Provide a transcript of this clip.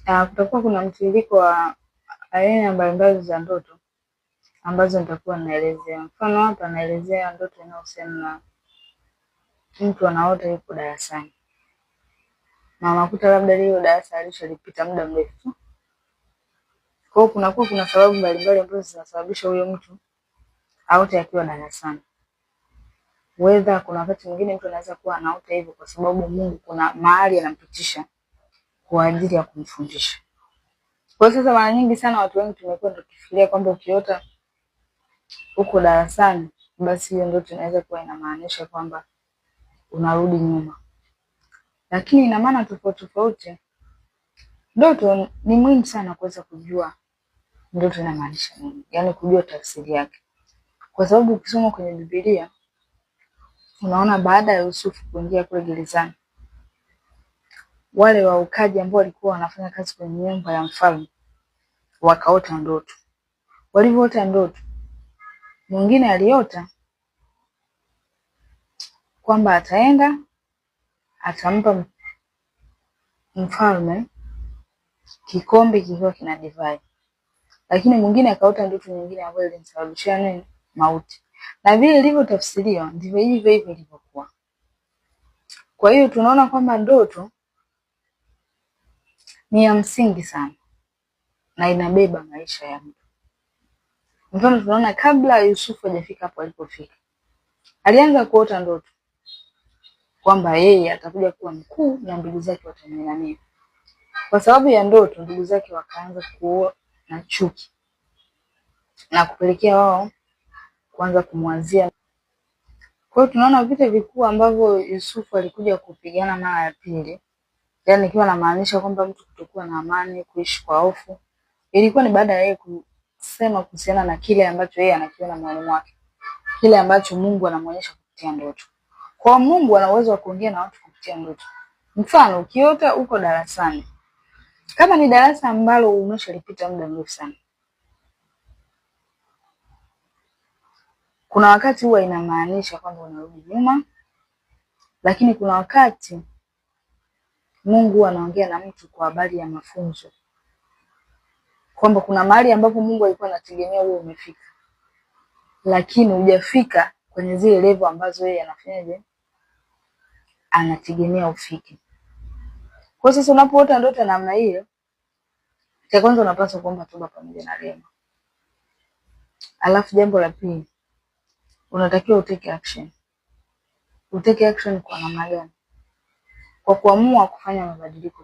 Kutakuwa kuna mtiririko wa aina mbalimbali za ndoto ambazo nitakuwa naelezea. Mfano hapa naelezea ndoto inayohusiana na mtu anaota yupo darasani na unakuta labda lile darasa alishalipita muda mrefu. Kwa hiyo kunakuwa kuna sababu mbalimbali ambazo zinasababisha huyo mtu aote akiwa darasani. Whether kuna wakati mwingine mtu anaweza kuwa anaota hivyo kwa sababu Mungu kuna mahali anampitisha kwa ajili ya kumfundisha. Kwa sasa mara nyingi sana watu wengi tumekuwa tukifikiria kwamba ukiota uko darasani basi hiyo ndoto inaweza kuwa inamaanisha kwamba unarudi nyuma. Lakini ina maana tofauti tofauti. Ndoto ni muhimu sana kuweza kujua ndoto inamaanisha nini, yaani kujua tafsiri yake. Kwa sababu ukisoma kwenye Biblia unaona baada ya Yusufu kuingia kule gerezani, wale waukaji ambao walikuwa wanafanya kazi kwenye nyumba ya mfalme wakaota ndoto. Walivyoota ndoto, mwingine aliota kwamba ataenda atampa mfalme kikombe kikiwa kina divai. Lakini mwingine akaota ndoto nyingine ambayo ilimsababishia nini? Mauti. Na vile ilivyotafsiriwa ndivyo hivyo ilivyokuwa. Kwa hiyo tunaona kwamba ndoto ni ya msingi sana na inabeba maisha ya mtu. Mfano tunaona kabla Yusufu hajafika hapo alipofika, alianza kuota ndoto kwamba yeye atakuja kuwa mkuu na ndugu zake watamwinamia. Kwa sababu ya ndoto, ndugu zake wakaanza kuwa na chuki na kupelekea wao kuanza kumwazia. Kwa hiyo tunaona vita vikuu ambavyo Yusufu alikuja kupigana mara ya pili, yaani ikiwa inamaanisha kwamba mtu kutokuwa na amani, kuishi kwa hofu, ilikuwa ni baada ya yeye kusema kuhusiana na kile ambacho yeye anakiona moyoni mwake, kile ambacho Mungu anamuonyesha kupitia ndoto. Kwa Mungu ana uwezo wa kuongea na watu kupitia ndoto. Mfano ukiota uko darasani, kama ni darasa ambalo umeshalipita muda mrefu sana, kuna wakati huwa inamaanisha kwamba unarudi nyuma, lakini kuna wakati Mungu anaongea na mtu kwa habari ya mafunzo. Kwamba kuna mahali ambapo Mungu alikuwa anategemea wewe umefika, lakini hujafika kwenye zile level ambazo yeye anafanyaje? Anategemea ufike. Kwa sasa unapoota ndoto namna hiyo, cha kwanza unapaswa kuomba toba pamoja na rehema. Alafu jambo la pili, unatakiwa utake action. Utake action kwa namna gani? Kwa kuamua kufanya mabadiliko.